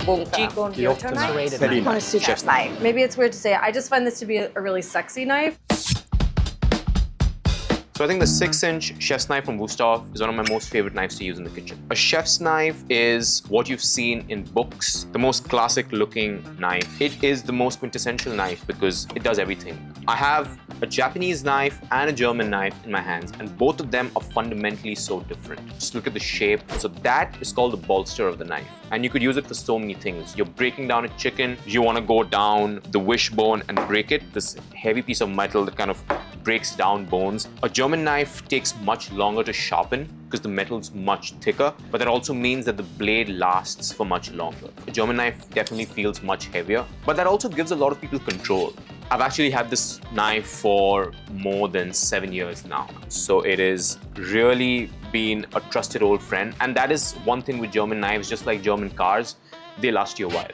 bunka. Gyuto knife. Serrated Petty knife. knife. Honosuki knife. Maybe it's weird to say, I just find this to be a really sexy knife. So I think the 6-inch chef's knife from Wusthof is one of my most favorite knives to use in the kitchen. A chef's knife is what you've seen in books, the most classic looking knife. It is the most quintessential knife because it does everything. I have a Japanese knife and a German knife in my hands, and both of them are fundamentally so different. Just look at the shape. So that is called the bolster of the knife. And you could use it for so many things. You're breaking down a chicken, you want to go down the wishbone and break it, this heavy piece of metal that kind of breaks down bones. A German knife takes much longer to sharpen because the metal's much thicker, but that also means that the blade lasts for much longer. A German knife definitely feels much heavier, but that also gives a lot of people control. I've actually had this knife for more than 7 years now. So it has really been a trusted old friend. And that is one thing with German knives, just like German cars, they last you a while.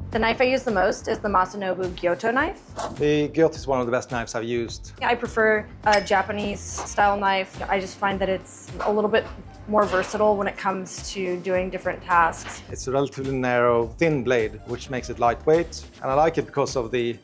The knife I use the most is the Masanobu Gyuto knife. The gyuto is one of the best knives I've used. I prefer a Japanese style knife. I just find that it's a little bit more versatile when it comes to doing different tasks. It's a relatively narrow, thin blade, which makes it lightweight. And I like it because of the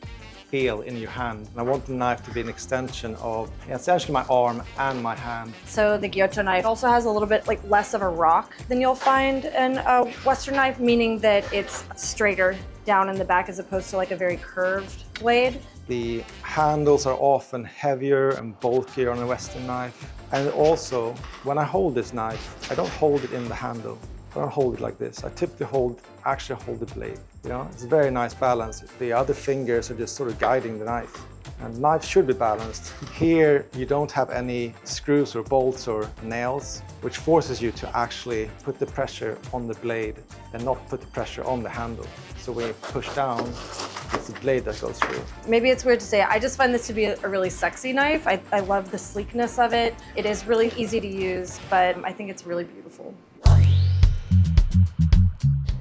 feel in your hand. And I want the knife to be an extension of essentially my arm and my hand. So the Gyuto knife also has a little bit less of a rock than you'll find in a Western knife, meaning that it's straighter down in the back as opposed to a very curved blade. The handles are often heavier and bulkier on a Western knife. And also, when I hold this knife, I don't hold it in the handle. I don't hold it like this. I typically actually hold the blade. You know, it's a very nice balance. The other fingers are just sort of guiding the knife. And the knife should be balanced. Here, you don't have any screws or bolts or nails, which forces you to actually put the pressure on the blade and not put the pressure on the handle. So when you push down, it's the blade that goes through. Maybe it's weird to say, I just find this to be a really sexy knife. I love the sleekness of it. It is really easy to use, but I think it's really beautiful.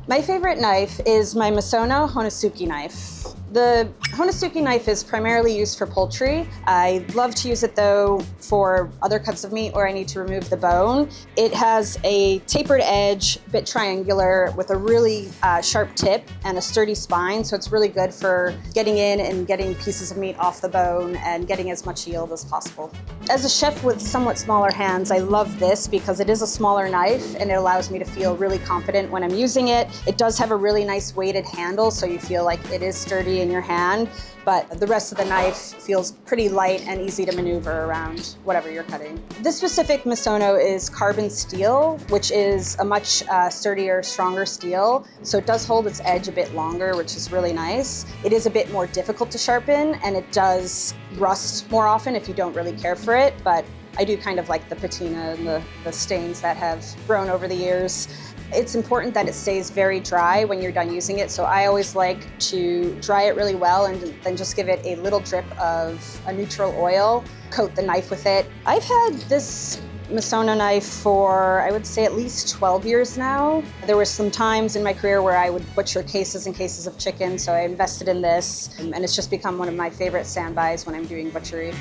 My favorite knife is my Misono honosuki knife. The honosuki knife is primarily used for poultry. I love to use it though for other cuts of meat where I need to remove the bone. It has a tapered edge, a bit triangular with a really sharp tip and a sturdy spine, so it's really good for getting in and getting pieces of meat off the bone and getting as much yield as possible. As a chef with somewhat smaller hands, I love this because it is a smaller knife and it allows me to feel really confident when I'm using it. It does have a really nice weighted handle, so you feel like it is sturdy in your hand, but the rest of the knife feels pretty light and easy to maneuver around whatever you're cutting. This specific Misono is carbon steel, which is a much sturdier, stronger steel, so it does hold its edge a bit longer, which is really nice. It is a bit more difficult to sharpen, and it does rust more often if you don't really care for it, but I do kind of like the patina and the stains that have grown over the years. It's important that it stays very dry when you're done using it, so I always like to dry it really well and then just give it a little drip of a neutral oil, coat the knife with it. I've had this Misono knife for, I would say, at least 12 years now. There were some times in my career where I would butcher cases and cases of chicken, so I invested in this, and it's just become one of my favorite standbys when I'm doing butchery.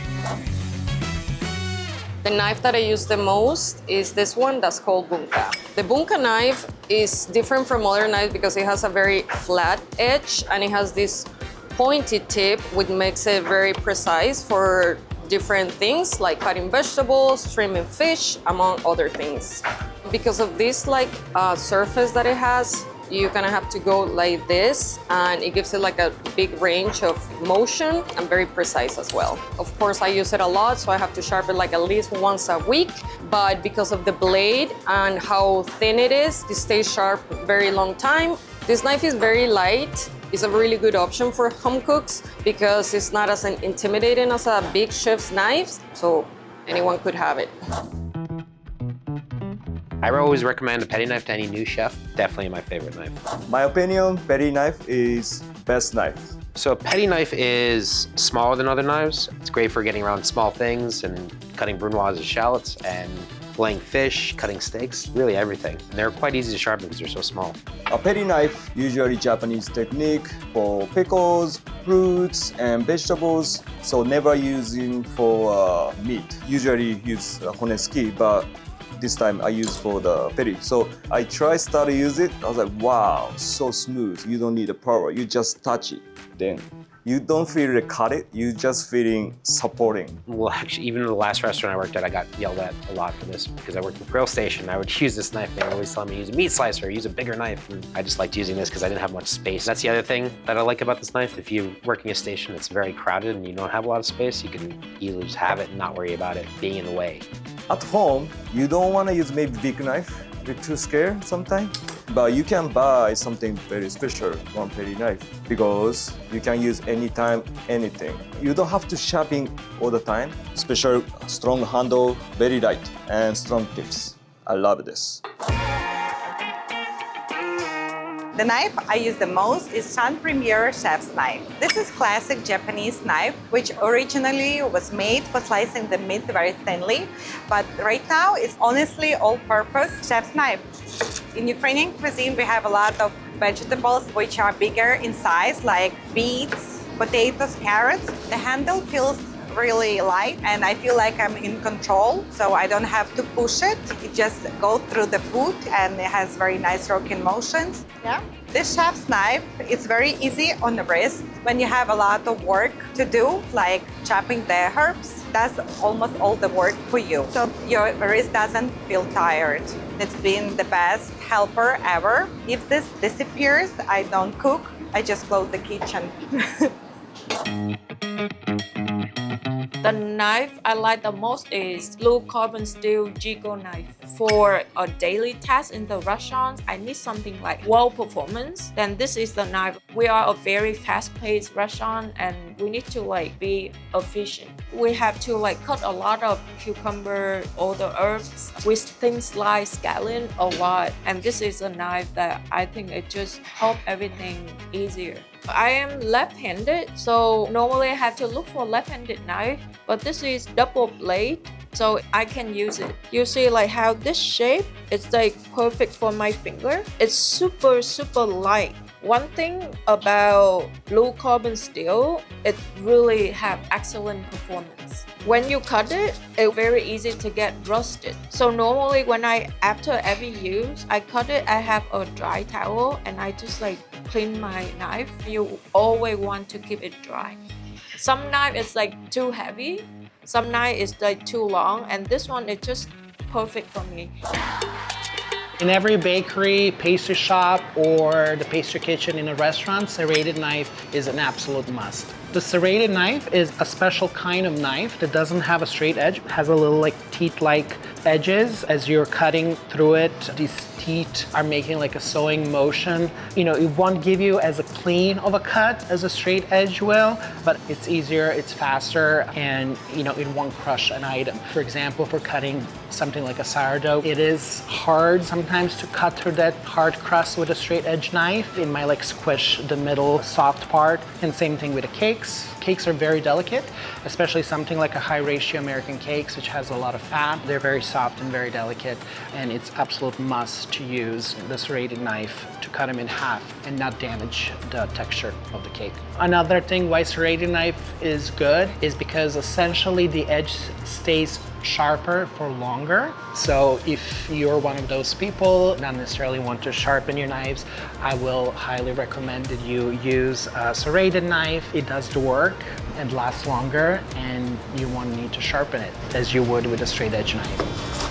The knife that I use the most is this one that's called bunka. The bunka knife is different from other knives because it has a very flat edge and it has this pointy tip, which makes it very precise for different things like cutting vegetables, trimming fish, among other things. Because of this surface that it has, you kind of have to go like this, and it gives it a big range of motion and very precise as well. Of course, I use it a lot, so I have to sharpen at least once a week, but because of the blade and how thin it stays sharp very long time. This knife is very light. It's a really good option for home cooks because it's not as intimidating as a big chef's knife, so anyone could have it. I always recommend a petty knife to any new chef. Definitely my favorite knife. My opinion, petty knife is best knife. So a petty knife is smaller than other knives. It's great for getting around small things and cutting brunoise and shallots and filleting fish, cutting steaks, really everything. And they're quite easy to sharpen because they're so small. A petty knife, usually Japanese technique for pickles, fruits, and vegetables. So never using for meat. Usually use honosuki, but This time I use for the peri. So I start to use it. I was like, wow, so smooth. You don't need the power. You just touch it. Then you don't feel the cut it. You just feeling supporting. Well, actually, even in the last restaurant I worked at, I got yelled at a lot for this because I worked in the grill station. I would use this knife. They would always tell me to use a meat slicer, use a bigger knife. And I just liked using this because I didn't have much space. That's the other thing that I like about this knife. If you're working a station that's very crowded and you don't have a lot of space, you can easily just have it and not worry about it being in the way. At home, you don't want to use maybe big knife. You're too scared sometimes. But you can buy something very special, one peri knife, because you can use anytime, anything. You don't have to sharpen all the time. Special, strong handle, very light, and strong tips. I love this. The knife I use the most is Sun Premier Chef's knife. This is classic Japanese knife, which originally was made for slicing the meat very thinly, but right now it's honestly all-purpose chef's knife. In Ukrainian cuisine, we have a lot of vegetables which are bigger in size, like beets, potatoes, carrots. The handle feels really light and I feel like I'm in control, so I don't have to push it. It just goes through the food and it has very nice rocking motions. Yeah. This chef's knife is very easy on the wrist. When you have a lot of work to do, like chopping the herbs, that's almost all the work for you. So your wrist doesn't feel tired. It's been the best helper ever. If this disappears, I don't cook. I just close the kitchen. The knife I like the most is blue carbon steel gyuto knife. For a daily task in the restaurant, I need something like well performance. Then this is the knife. We are a very fast-paced restaurant and we need to be efficient. We have to cut a lot of cucumber, all the herbs with things like scallion a lot. And this is a knife that I think it just helps everything easier. I am left-handed, so normally I have to look for left-handed knife, but this is double blade, so I can use it. You see how this shape is perfect for my finger. It's super, super light. One thing about blue carbon steel, it really have excellent performance. When you cut it, it's very easy to get rusted. So normally after every use, I cut it, I have a dry towel and I just clean my knife. You always want to keep it dry. Some knife is too heavy, some knife is too long, and this one is just perfect for me. In every bakery, pastry shop, or the pastry kitchen in a restaurant, serrated knife is an absolute must. The serrated knife is a special kind of knife that doesn't have a straight edge. It has a little teeth-like edges. As you're cutting through it, these teeth are making a sewing motion. It won't give you as clean of a cut as a straight edge will, but it's easier, it's faster, and it won't crush an item. For example, for cutting something like a sourdough, it is hard sometimes to cut through that hard crust with a straight edge knife. It might squish the middle soft part, and same thing with the cakes. Cakes are very delicate, especially something like a high ratio American cakes, which has a lot of fat. They're very soft and very delicate, and it's absolute must to use the serrated knife to cut them in half and not damage the texture of the cake. Another thing why serrated knife is good is because essentially the edge stays sharper for longer. So if you're one of those people not necessarily want to sharpen your knives, I will highly recommend that you use a serrated knife. It does the work and lasts longer, and you won't need to sharpen it as you would with a straight edge knife.